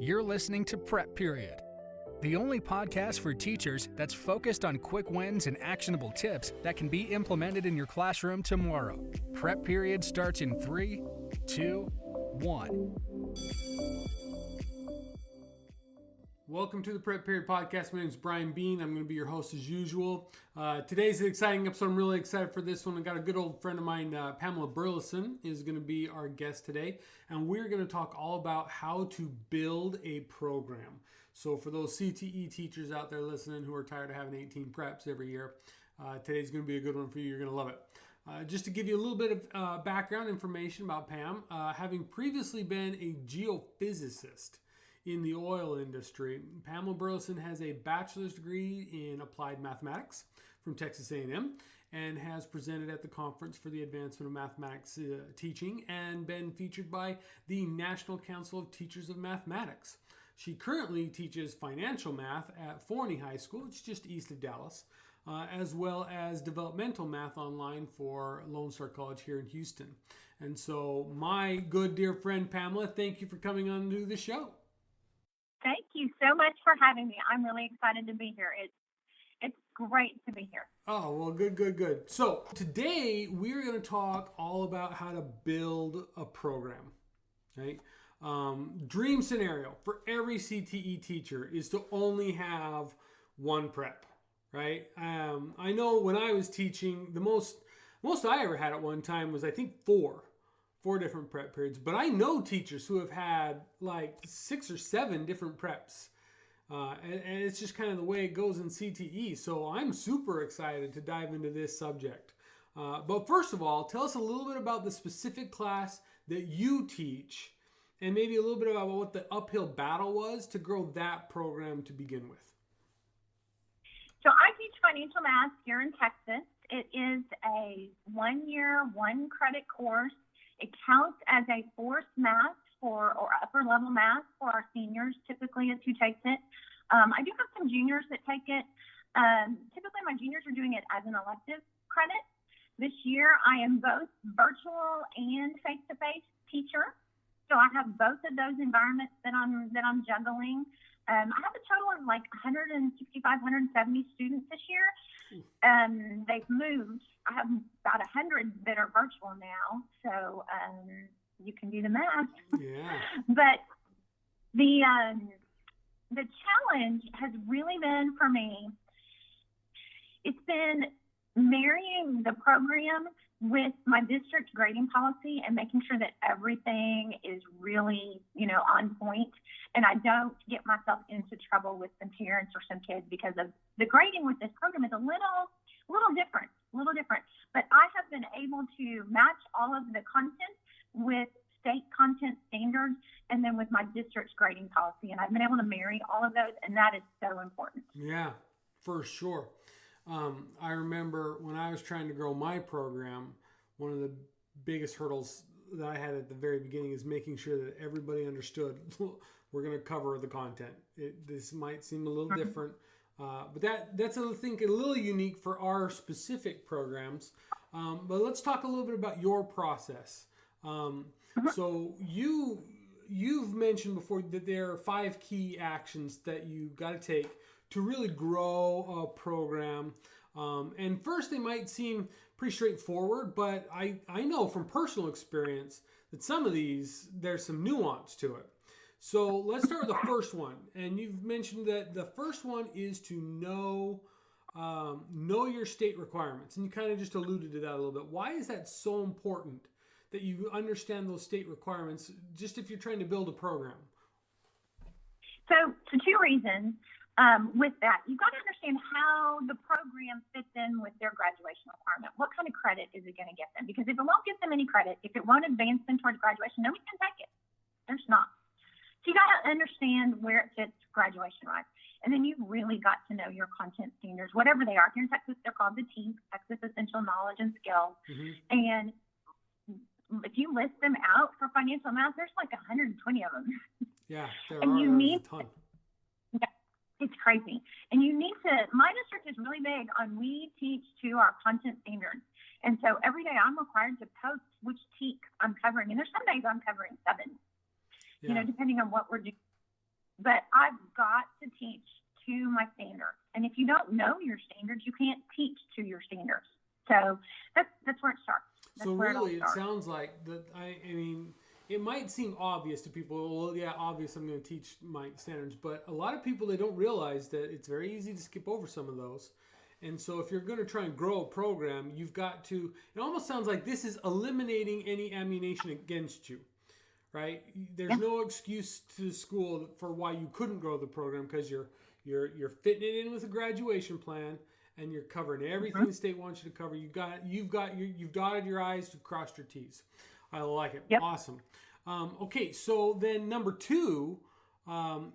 You're listening to Prep Period, the only podcast for teachers that's focused on quick wins and actionable tips that can be implemented in your classroom tomorrow. Prep Period starts in 3, 2, 1. Welcome to the Prep Period Podcast. My name is Brian Bean. I'm going to be your host as usual. Today's an exciting episode. I'm really excited for this one. I got a good old friend of mine, Pamela Burleson, is going to be our guest today. And we're going to talk all about how to build a program. So for those CTE teachers out there listening who are tired of having 18 preps every year, today's going to be a good one for you. You're going to love it. Just to give you a little bit of background information about Pam, having previously been a geophysicist in the oil industry, Pamela Burleson has a bachelor's degree in applied mathematics from Texas A&M and has presented at the Conference for the Advancement of Mathematics Teaching and been featured by the National Council of Teachers of Mathematics. She currently teaches financial math at Forney High School, it's just east of Dallas, as well as developmental math online for Lone Star College here in Houston. And so my good dear friend Pamela, thank you for coming on to the show. Thank you so much for having me. I'm really excited to be here. It's great to be here. Oh, well, good. So today we're going to talk all about how to build a program, right? Dream scenario for every CTE teacher is to only have one prep, right? I know when I was teaching, the most I ever had at one time was, I think, four different prep periods. But I know teachers who have had like 6 or 7 different preps. And it's just kind of the way it goes in CTE. So I'm super excited to dive into this subject. But first of all, tell us a little bit about the specific class that you teach and maybe a little bit about what the uphill battle was to grow that program to begin with. So I teach financial math here in Texas. It is a 1-year, 1-credit course. It counts as a forced math or upper level math for our seniors, typically is who takes it. I do have some juniors that take it. Typically my juniors are doing it as an elective credit. This year I am both virtual and face-to-face teacher. So I have both of those environments that I'm juggling. I have a total of like 165, 170 students this year. They've moved. I have about 100 that are virtual now, so you can do the math. Yeah. But the challenge has really been for me, it's been marrying the program with my district grading policy and making sure that everything is really, on point. And I don't get myself into trouble with some parents or some kids because of the grading with this program is a little different. But I have been able to match all of the content with state content standards and then with my district's grading policy. And I've been able to marry all of those, and that is so important. Yeah, for sure. I remember when I was trying to grow my program, one of the biggest hurdles that I had at the very beginning is making sure that everybody understood we're going to cover the content. This might seem a little different, but that's a little unique for our specific programs. But let's talk a little bit about your process. So you've mentioned before that there are 5 key actions that you got to take to really grow a program. And first they might seem pretty straightforward, but I know from personal experience that some of these, there's some nuance to it. So let's start with the first one. And you've mentioned that the first one is to know your state requirements. And you kind of just alluded to that a little bit. Why is that so important that you understand those state requirements, just if you're trying to build a program? So 2 reasons. With that, you've got to understand how the program fits in with their graduation requirement. What kind of credit is it going to get them? Because if it won't get them any credit, if it won't advance them towards graduation, nobody can take it. There's not. So you got to understand where it fits graduation-wise. And then you've really got to know your content standards, whatever they are. Here in Texas, they're called the TEAS, Texas Essential Knowledge and Skills. Mm-hmm. And if you list them out for financial math, there's like 120 of them. Yeah, and you need a ton. Yeah. It's crazy. And you need to, my district is really big on we teach to our content standards. And so every day I'm required to post which TEAC I'm covering. And there's some days I'm covering 7, depending on what we're doing. but I've got to teach to my standards. And if you don't know your standards, you can't teach to your standards. So that's where it starts. So really, it sounds like that. I mean, it might seem obvious to people. Well, yeah, obvious. I'm going to teach my standards, but a lot of people, they don't realize that it's very easy to skip over some of those. And so, if you're going to try and grow a program, you've got to. It almost sounds like this is eliminating any ammunition against you, right? There's no excuse to the school for why you couldn't grow the program, because you're fitting it in with a graduation plan. And you're covering everything the state wants you to cover. You've dotted your I's, you've crossed your T's. I like it. Yep. Awesome. Okay, so then number 2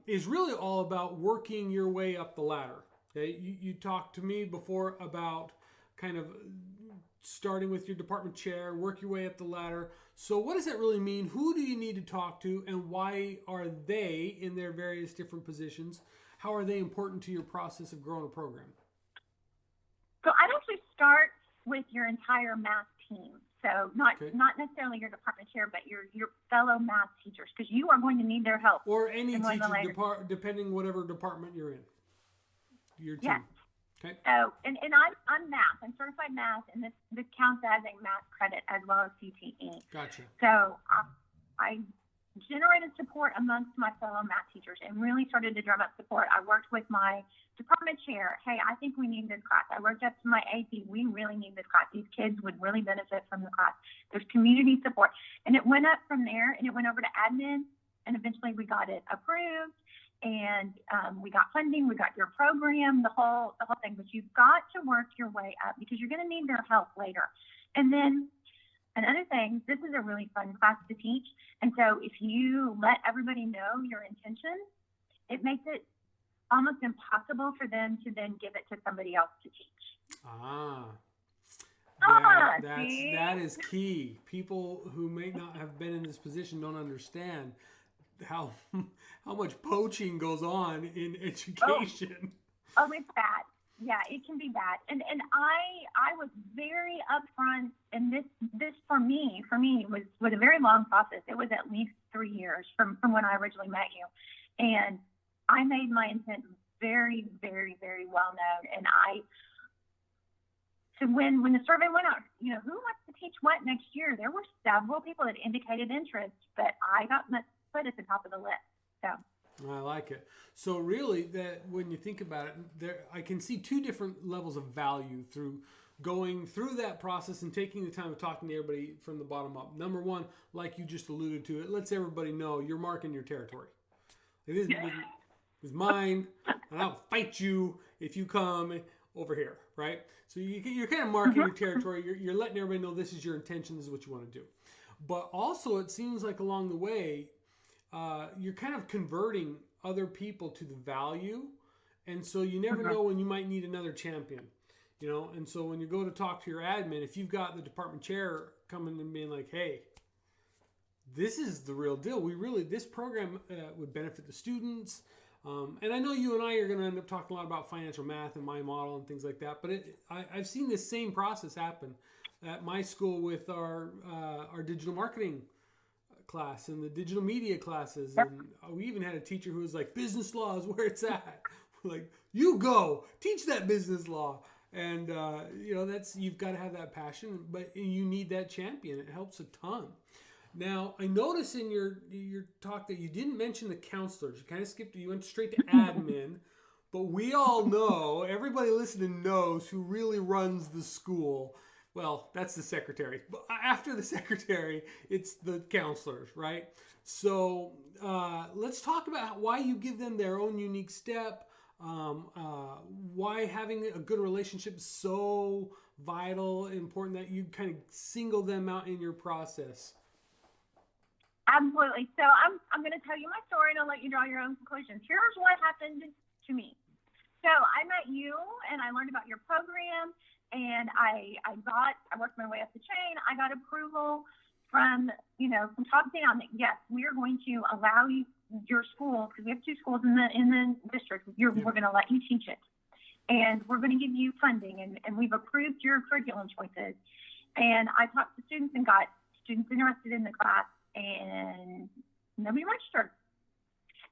is really all about working your way up the ladder. Okay, you talked to me before about kind of starting with your department chair, work your way up the ladder. So what does that really mean? Who do you need to talk to, and why are they in their various different positions? How are they important to your process of growing a program? So I'd actually start with your entire math team. So not necessarily your department chair, but your fellow math teachers, because you are going to need their help. Or any teacher, depending whatever department you're in. Your team. Yes. Okay. So and I'm math. I'm certified math, and this counts as a math credit as well as CTE. Gotcha. So I generated support amongst my fellow math teachers and really started to drum up support. I worked with my department chair. Hey, I think we need this class. I worked up to my AP. We really need this class. These kids would really benefit from the class. There's community support. And it went up from there, and it went over to admin, and eventually we got it approved, and we got funding. We got your program, the whole thing. But you've got to work your way up, because you're going to need their help later. And then another thing, this is a really fun class to teach. And so if you let everybody know your intentions, it makes it almost impossible for them to then give it to somebody else to teach. That is key. People who may not have been in this position don't understand how much poaching goes on in education. Oh, it's bad. Yeah, it can be bad. And I was very upfront, and this for me was a very long process. It was at least 3 years from when I originally met you. And I made my intent very, very, very well known. And so when the survey went out, who wants to teach what next year? There were several people that indicated interest, but I got put at the top of the list. So I like it. So really, that when you think about it, I can see 2 different levels of value through going through that process and taking the time of talking to everybody from the bottom up. Number 1, like you just alluded to, it lets everybody know you're marking your territory. It is mine, and I'll fight you if you come over here, right? So you're kind of marking your territory. You're letting everybody know this is your intention, this is what you want to do. But also, it seems like along the way, you're kind of converting other people to the value. And so you never know when you might need another champion, And so when you go to talk to your admin, if you've got the department chair coming and being like, hey, this is the real deal. This program would benefit the students. And I know you and I are going to end up talking a lot about financial math and my model and things like that. But I've seen this same process happen at my school with our digital marketing class and the digital media classes. And we even had a teacher who was like, business law is where it's at. We're like, you go teach that business law. And, you've got to have that passion, but you need that champion. It helps a ton. Now, I noticed in your talk that you didn't mention the counselors. You kind of skipped it. You went straight to admin. But we all know, everybody listening knows who really runs the school. Well, that's the secretary. But after the secretary, it's the counselors, right? So let's talk about why you give them their own unique step. Why having a good relationship is so vital, important that you kind of single them out in your process. Absolutely. So I'm going to tell you my story, and I'll let you draw your own conclusions. Here's what happened to me. So I met you, and I learned about your program, and I worked my way up the chain. I got approval from top down that yes, we are going to allow your school, because we have 2 schools in the district. We're going to let you teach it, and we're going to give you funding, and we've approved your curriculum choices. And I talked to students and got students interested in the class, and nobody registered.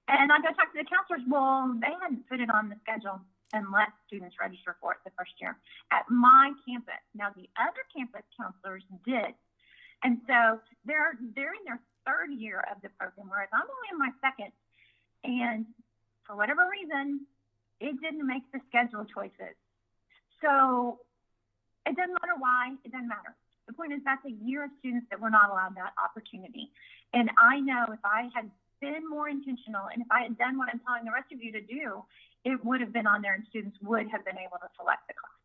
And I go talk to the counselors. Well, they hadn't put it on the schedule unless students register for it the first year at my campus. Now, the other campus counselors did. And so they're in their third year of the program, whereas I'm only in my second. And for whatever reason, it didn't make the schedule choices. So it doesn't matter why. It doesn't matter. The point is that's a year of students that were not allowed that opportunity. And I know if I had been more intentional and if I had done what I'm telling the rest of you to do, it would have been on there and students would have been able to select the class.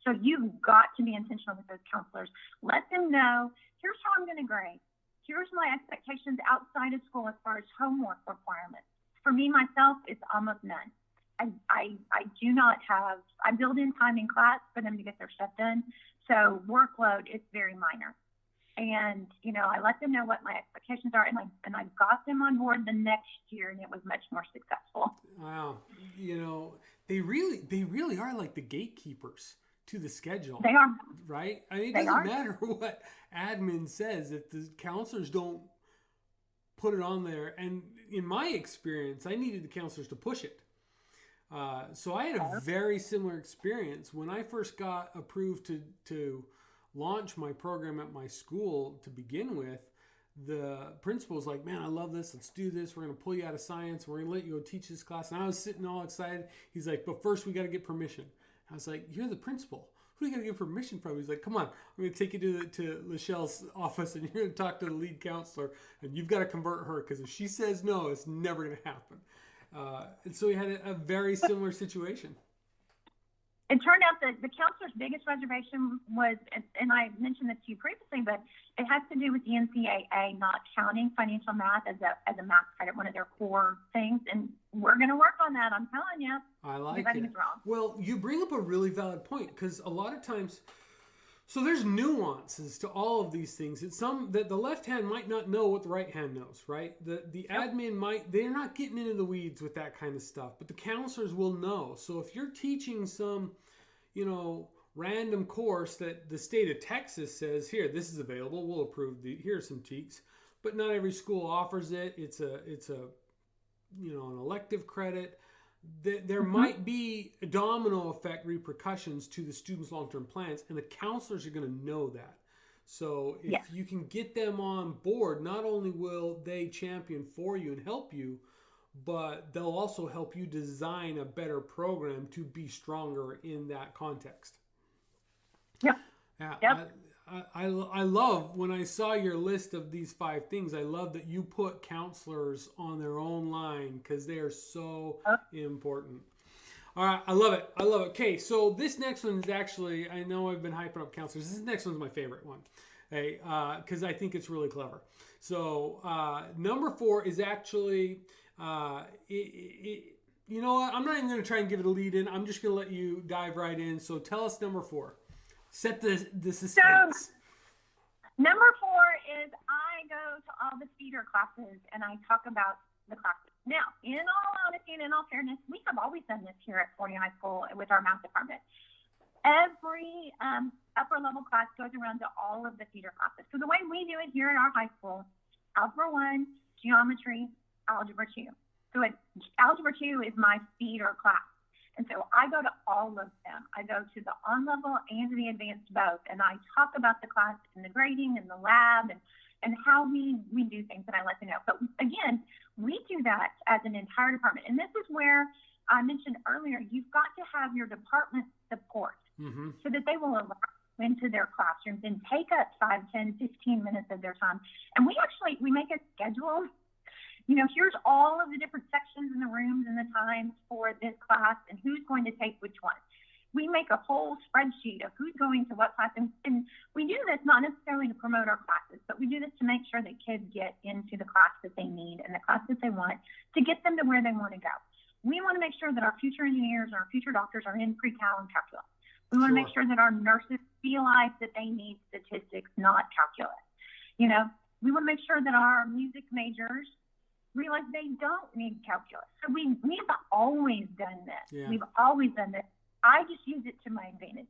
So you've got to be intentional with those counselors. Let them know, here's how I'm going to grade. Here's my expectations outside of school as far as homework requirements. For me, myself, it's almost none. I do not have, I build in time in class for them to get their stuff done. So workload is very minor. And, I let them know what my expectations are, and I got them on board the next year, and it was much more successful. Wow. They really are like the gatekeepers to the schedule. They are. Right? I mean, it doesn't matter what admin says if the counselors don't put it on there. And in my experience, I needed the counselors to push it. So I had a very similar experience when I first got approved to launch my program at my school to begin with. The principal was like, man, I love this. Let's do this. We're going to pull you out of science. We're going to let you go teach this class. And I was sitting all excited. He's like, but first we got to get permission. I was like, you're the principal. Who are you going to get permission from? He's like, come on. I'm going to take you to Lachelle's office and you're going to talk to the lead counselor and you've got to convert her because if she says no, it's never going to happen. And so we had a very similar situation. It turned out that the counselor's biggest reservation was, and I mentioned this to you previously, but it has to do with the NCAA not counting financial math as a math credit, one of their core things. And we're going to work on that. I'm telling you. I like it. I think it's wrong. Well, you bring up a really valid point because a lot of times, so there's nuances to all of these things. It's some that the left hand might not know what the right hand knows, right? The admin they're not getting into the weeds with that kind of stuff, but the counselors will know. So if you're teaching some, random course that the state of Texas says, here, this is available, we'll approve here's some TEKS, but not every school offers it. It's a an elective credit. There might be a domino effect repercussions to the students' long-term plans, and the counselors are going to know that. So if you can get them on board, not only will they champion for you and help you, but they'll also help you design a better program to be stronger in that context. Yep. I love when I saw your list of these 5 things. I love that you put counselors on their own line because they are so important. All right, I love it. Okay, so this next one is actually, I know I've been hyping up counselors. This next one's my favorite one, because I think it's really clever. So number 4 is actually, you know what? I'm not even going to try and give it a lead in. I'm just going to let you dive right in. So tell us number 4. Set the suspense. So, number 4 is I go to all the feeder classes and I talk about the classes. Now, in all honesty and in all fairness, we have always done this here at Forney High School with our math department. Every upper level class goes around to all of the feeder classes. So the way we do it here at our high school, Algebra 1, Geometry, Algebra 2. So Algebra 2 is my feeder class. And so I go to all of them. I go to the on-level and the advanced both, and I talk about the class and the grading and the lab and how we do things, and I let them know. But again, we do that as an entire department. And this is where I mentioned earlier, you've got to have your department support so that they will allow you into their classrooms and take up 5, 10, 15 minutes of their time. And we make a schedule. Here's all of the different sections in the rooms and the times for this class and who's going to take which one. We make a whole spreadsheet of who's going to what class. And we do this not necessarily to promote our classes, but we do this to make sure that kids get into the class that they need and the class that they want to get them to where they want to go. We want to make sure that our future engineers and our future doctors are in pre-cal and calculus. We want to make sure that our nurses realize that they need statistics, not calculus. We want to make sure that our music majors realize they don't need calculus. So we've always done this. Yeah. We've always done this. I just use it to my advantage.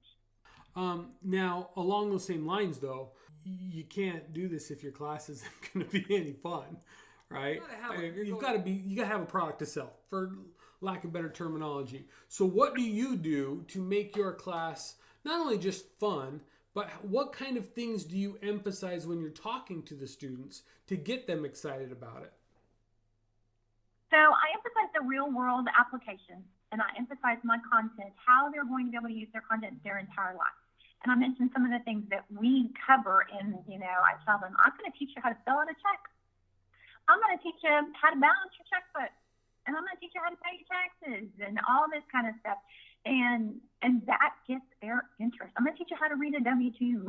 Now, along those same lines, though, you can't do this if your class isn't going to be any fun, right? You got to have a product to sell, for lack of better terminology. So what do you do to make your class not only just fun, but what kind of things do you emphasize when you're talking to the students to get them excited about it? So I emphasize the real world applications, and I emphasize my content, how they're going to be able to use their content their entire life. And I mentioned some of the things that we cover, and, I tell them, I'm going to teach you how to fill out a check. I'm going to teach you how to balance your checkbook. And I'm going to teach you how to pay your taxes and all this kind of stuff. And that gets their interest. I'm going to teach you how to read a W-2,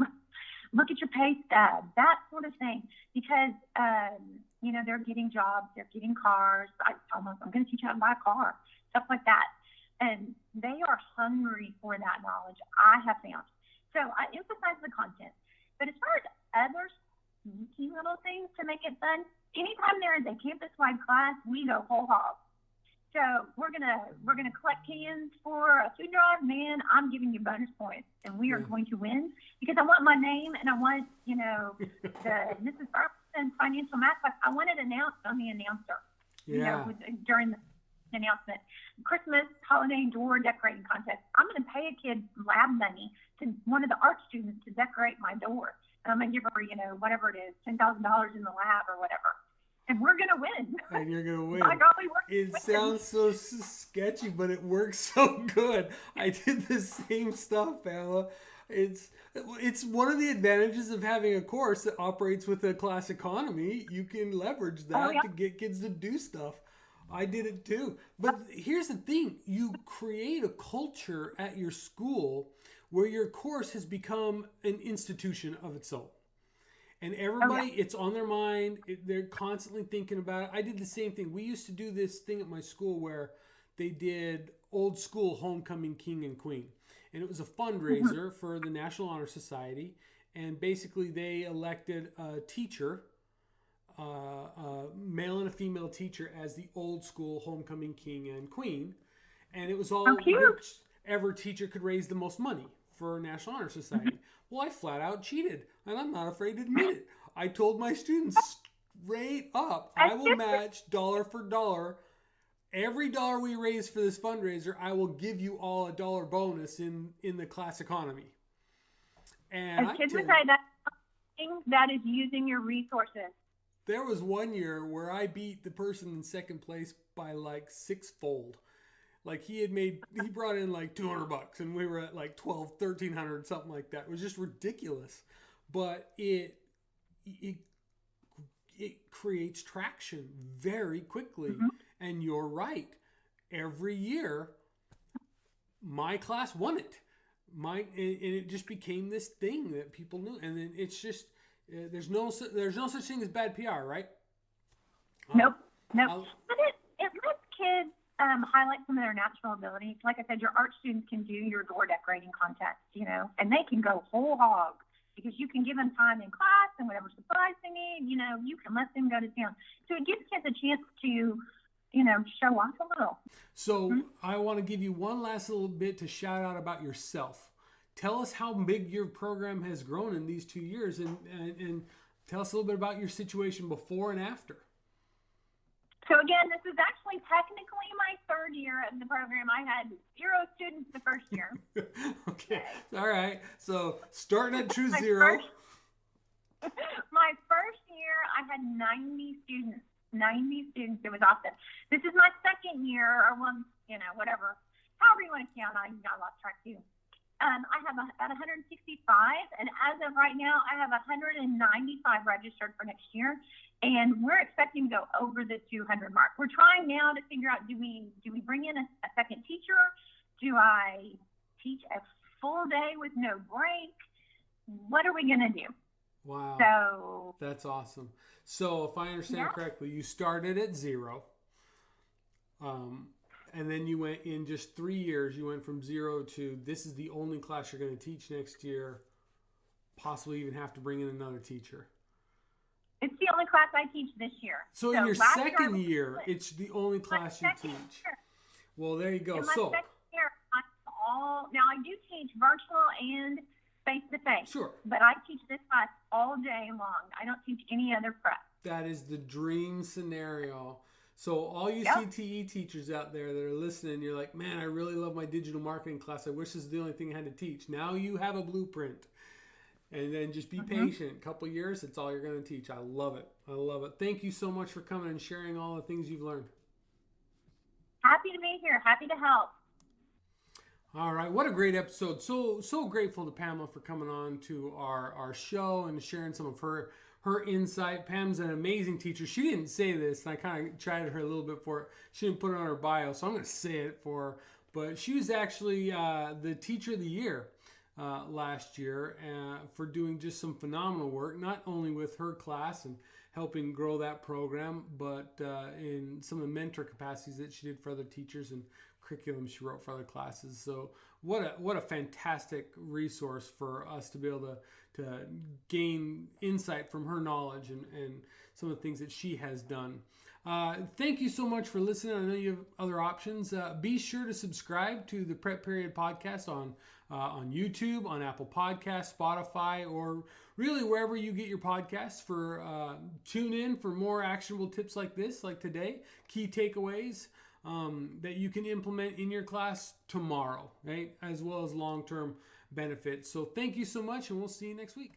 look at your pay stub, that sort of thing. Because, they're getting jobs, they're getting cars. I'm going to teach you how to buy a car, stuff like that. And they are hungry for that knowledge, I have found. So I emphasize the content. But as far as other sneaky little things to make it fun, anytime there is a campus-wide class, we go whole hog. So we're gonna collect cans for a food drive. Man, I'm giving you bonus points, and we are going to win because I want my name and I want the Mrs. Burleson financial math class. I want it announced on the announcer. During the announcement, Christmas holiday door decorating contest. I'm going to pay a kid lab money to one of the art students to decorate my door, and I'm going to give her whatever it is, $10,000 in the lab or whatever. And we're going to win. And you're going to win. By golly, it sounds so sketchy, but it works so good. I did the same stuff, Pamela. It's one of the advantages of having a course that operates with a class economy. You can leverage that to get kids to do stuff. I did it too. But here's the thing. You create a culture at your school where your course has become an institution of its own. And everybody, it's on their mind. They're constantly thinking about it. I did the same thing. We used to do this thing at my school where they did old school homecoming king and queen. And it was a fundraiser for the National Honor Society. And basically they elected a teacher, a male and a female teacher, as the old school homecoming king and queen. And it was all whichever teacher could raise the most money for National Honor Society. Well, I flat out cheated, and I'm not afraid to admit it. I told my students straight up, I will match dollar for dollar. Every dollar we raise for this fundraiser, I will give you all a dollar bonus in the class economy. And kids would say that is using your resources. There was one year where I beat the person in second place by like sixfold. Like he brought in like $200 and we were at like $1,200, $1,300, something like that. It was just ridiculous. But it creates traction very quickly. Mm-hmm. And you're right. Every year, my class won it. And it just became this thing that people knew. And then it's just, there's no such thing as bad PR, right? Nope. But it lets kids highlight some of their natural abilities. Like I said, your art students can do your door decorating contest, and they can go whole hog because you can give them time in class and whatever supplies they need, you can let them go to town. So it gives kids a chance to, show off a little. So I want to give you one last little bit to shout out about yourself. Tell us how big your program has grown in these 2 years and tell us a little bit about your situation before and after. So again, this is actually technically my third year of the program. I had 0 students the first year. Okay. All right. So starting at true zero. My first year, I had 90 students. 90 students. It was awesome. This is my second year, or whatever. However you want to count, I lost track too. I have about 165, and as of right now, I have 195 registered for next year, and we're expecting to go over the 200 mark. We're trying now to figure out, do we bring in a second teacher? Do I teach a full day with no break? What are we going to do? Wow. So that's awesome. So if I understand correctly, you started at 0. And then you went in just 3 years, you went from 0 to this is the only class you're going to teach next year, possibly even have to bring in another teacher. It's the only class I teach this year. So in your second year, it's the only class you teach. Well, there you go. In my second year, now I do teach virtual and face-to-face. Sure. But I teach this class all day long. I don't teach any other prep. That is the dream scenario. So all you Yep. CTE teachers out there that are listening, you're like, man, I really love my digital marketing class. I wish this is the only thing I had to teach. Now you have a blueprint. And then just be patient. A couple years, it's all you're going to teach. I love it. I love it. Thank you so much for coming and sharing all the things you've learned. Happy to be here. Happy to help. All right, what a great episode. So grateful to Pamela for coming on to our show and sharing some of her insight. Pam's an amazing teacher. She didn't say this, and I kind of chided her a little bit for it. She didn't put it on her bio, so I'm going to say it for her. But she was actually the Teacher of the Year last year for doing just some phenomenal work, not only with her class and helping grow that program, but in some of the mentor capacities that she did for other teachers and curriculum she wrote for other classes. So what a fantastic resource for us to be able to gain insight from her knowledge and some of the things that she has done. Thank you so much for listening. I know you have other options. Be sure to subscribe to the Prep Period podcast on YouTube, on Apple Podcasts, Spotify, or really wherever you get your podcasts. Tune in for more actionable tips like this, like today, key takeaways that you can implement in your class tomorrow, right? As well as long-term benefits. So thank you so much, and we'll see you next week.